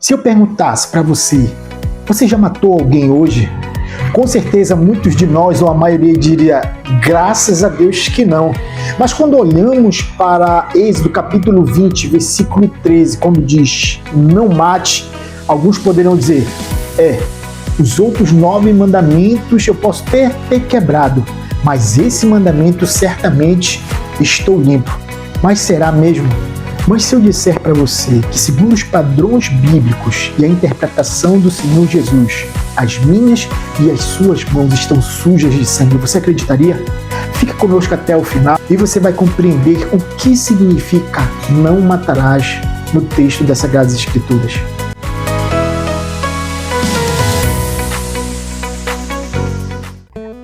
Se eu perguntasse para você, você já matou alguém hoje? Com certeza muitos de nós, ou a maioria, diria, graças a Deus que não. Mas quando olhamos para Êxodo capítulo 20, versículo 13, quando diz, não mate, alguns poderão dizer, os outros 9 mandamentos eu posso ter quebrado, mas esse mandamento certamente estou limpo. Mas será mesmo? Mas se eu disser para você que, segundo os padrões bíblicos e a interpretação do Senhor Jesus, as minhas e as suas mãos estão sujas de sangue, você acreditaria? Fique conosco até o final e você vai compreender o que significa não matarás no texto das Sagradas Escrituras.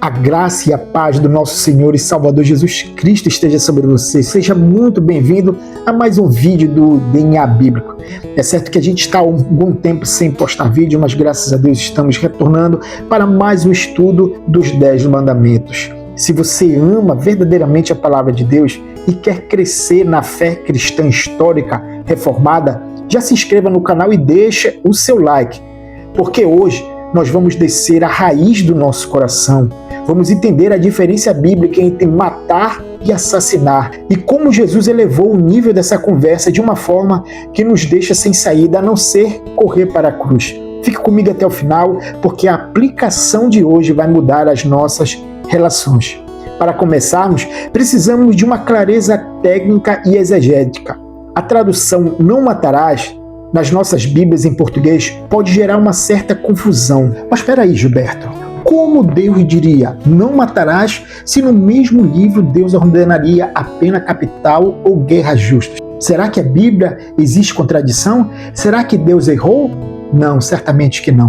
A graça e a paz do nosso Senhor e Salvador Jesus Cristo esteja sobre você. Seja muito bem-vindo a mais um vídeo do DNA Bíblico. É certo que a gente está há um bom tempo sem postar vídeo, mas graças a Deus estamos retornando para mais um estudo dos 10 mandamentos. Se você ama verdadeiramente a palavra de Deus e quer crescer na fé cristã histórica reformada, já se inscreva no canal e deixa o seu like, porque hoje nós vamos descer a raiz do nosso coração. Vamos entender a diferença bíblica entre matar e assassinar e como Jesus elevou o nível dessa conversa de uma forma que nos deixa sem saída, a não ser correr para a cruz. Fique comigo até o final, porque a aplicação de hoje vai mudar as nossas relações. Para começarmos, precisamos de uma clareza técnica e exegética. A tradução não matarás nas nossas Bíblias em português pode gerar uma certa confusão. Mas espera aí, Gilberto. Como Deus diria, não matarás, se no mesmo livro Deus ordenaria a pena capital ou guerras justas? Será que a Bíblia existe contradição? Será que Deus errou? Não, certamente que não.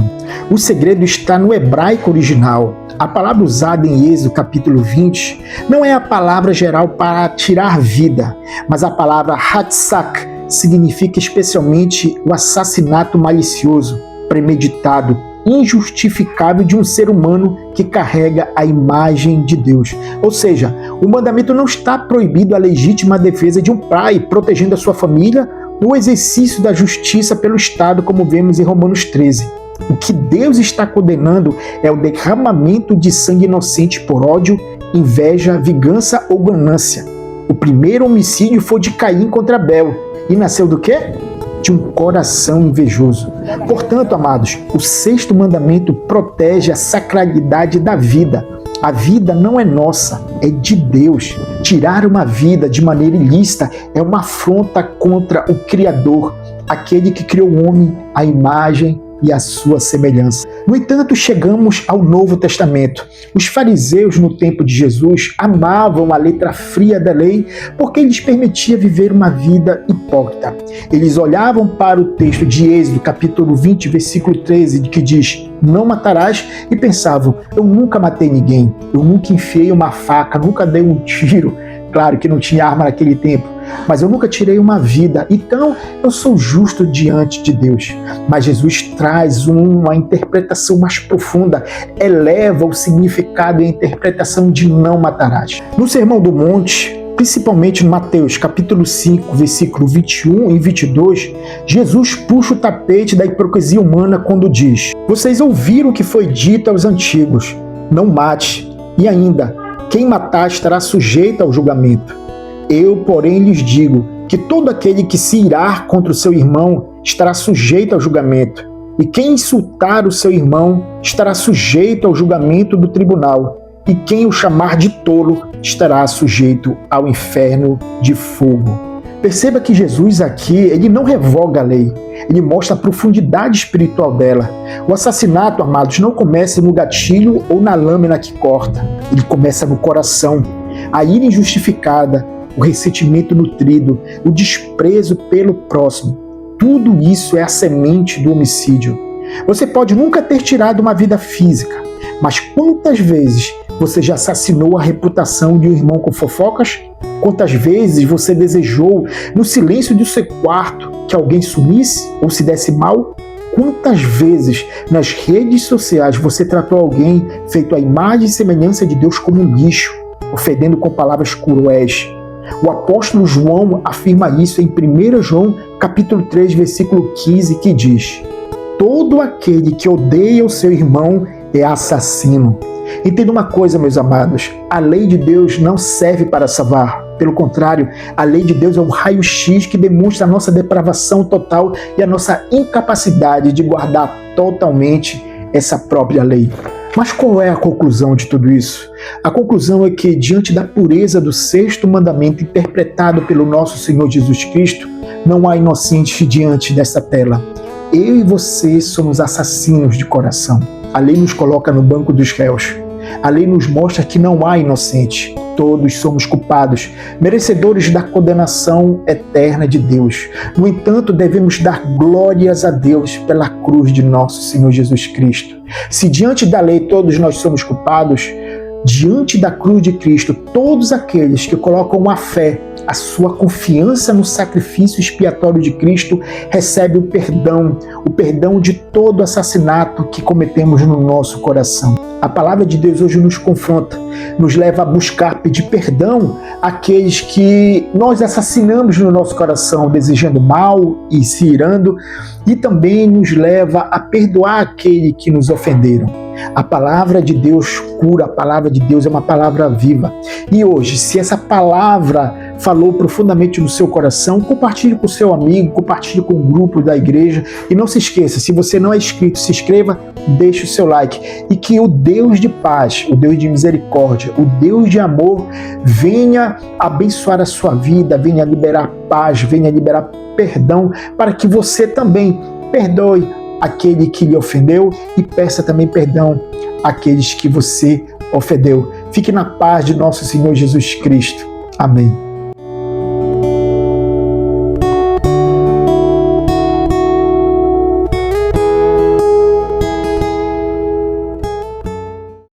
O segredo está no hebraico original. A palavra usada em Êxodo capítulo 20 não é a palavra geral para tirar vida, mas a palavra hatsak significa especialmente o assassinato malicioso, premeditado, injustificável de um ser humano que carrega a imagem de Deus. Ou seja, o mandamento não está proibido a legítima defesa de um pai, protegendo a sua família, ou o exercício da justiça pelo Estado, como vemos em Romanos 13. O que Deus está condenando é o derramamento de sangue inocente por ódio, inveja, vingança ou ganância. O primeiro homicídio foi de Caim contra Abel. E nasceu do quê? De um coração invejoso. Portanto, amados, o 6º mandamento protege a sacralidade da vida. A vida não é nossa, é de Deus. Tirar uma vida de maneira ilícita é uma afronta contra o Criador, aquele que criou o homem à imagem e à sua semelhança. No entanto, chegamos ao Novo Testamento. Os fariseus no tempo de Jesus amavam a letra fria da lei porque lhes permitia viver uma vida hipócrita. Eles olhavam para o texto de Êxodo, capítulo 20, versículo 13, que diz, não matarás, e pensavam, eu nunca matei ninguém, eu nunca enfiei uma faca, nunca dei um tiro. Claro que não tinha arma naquele tempo, mas eu nunca tirei uma vida, então eu sou justo diante de Deus. Mas Jesus traz uma interpretação mais profunda, eleva o significado e a interpretação de não matarás. No Sermão do Monte, principalmente no Mateus capítulo 5, versículo 21 e 22, Jesus puxa o tapete da hipocrisia humana quando diz, vocês ouviram o que foi dito aos antigos, não mate, e ainda, quem matar estará sujeito ao julgamento. Eu, porém, lhes digo que todo aquele que se irar contra o seu irmão estará sujeito ao julgamento. E quem insultar o seu irmão estará sujeito ao julgamento do tribunal. E quem o chamar de tolo estará sujeito ao inferno de fogo. Perceba que Jesus aqui, ele não revoga a lei, ele mostra a profundidade espiritual dela. O assassinato, amados, não começa no gatilho ou na lâmina que corta, ele começa no coração. A ira injustificada, o ressentimento nutrido, o desprezo pelo próximo, tudo isso é a semente do homicídio. Você pode nunca ter tirado uma vida física, mas quantas vezes você já assassinou a reputação de um irmão com fofocas? Quantas vezes você desejou, no silêncio do seu quarto, que alguém sumisse ou se desse mal? Quantas vezes nas redes sociais você tratou alguém feito à imagem e semelhança de Deus como um lixo, ofendendo com palavras cruéis? O apóstolo João afirma isso em 1 João capítulo 3, versículo 15, que diz: todo aquele que odeia o seu irmão é assassino. Entenda uma coisa, meus amados, a lei de Deus não serve para salvar. Pelo contrário, a lei de Deus é um raio-x que demonstra a nossa depravação total e a nossa incapacidade de guardar totalmente essa própria lei. Mas qual é a conclusão de tudo isso? A conclusão é que, diante da pureza do sexto mandamento interpretado pelo nosso Senhor Jesus Cristo, não há inocente diante dessa tela. Eu e você somos assassinos de coração. A lei nos coloca no banco dos réus. A lei nos mostra que não há inocente. Todos somos culpados, merecedores da condenação eterna de Deus. No entanto, devemos dar glórias a Deus pela cruz de nosso Senhor Jesus Cristo. Se diante da lei todos nós somos culpados, diante da cruz de Cristo, todos aqueles que colocam a fé, a sua confiança no sacrifício expiatório de Cristo, recebem o perdão de todo assassinato que cometemos no nosso coração. A palavra de Deus hoje nos confronta, nos leva a buscar, pedir perdão àqueles que nós assassinamos no nosso coração, desejando mal e se irando, e também nos leva a perdoar aquele que nos ofenderam. A palavra de Deus cura, a palavra de Deus é uma palavra viva. E hoje, se essa palavra falou profundamente no seu coração, compartilhe com o seu amigo, compartilhe com o grupo da igreja. E não se esqueça, se você não é inscrito, se inscreva, deixe o seu like. E que o Deus de paz, o Deus de misericórdia, o Deus de amor venha abençoar a sua vida, venha liberar paz, venha liberar perdão, para que você também perdoe aquele que lhe ofendeu e peça também perdão àqueles que você ofendeu. Fique na paz de nosso Senhor Jesus Cristo. Amém.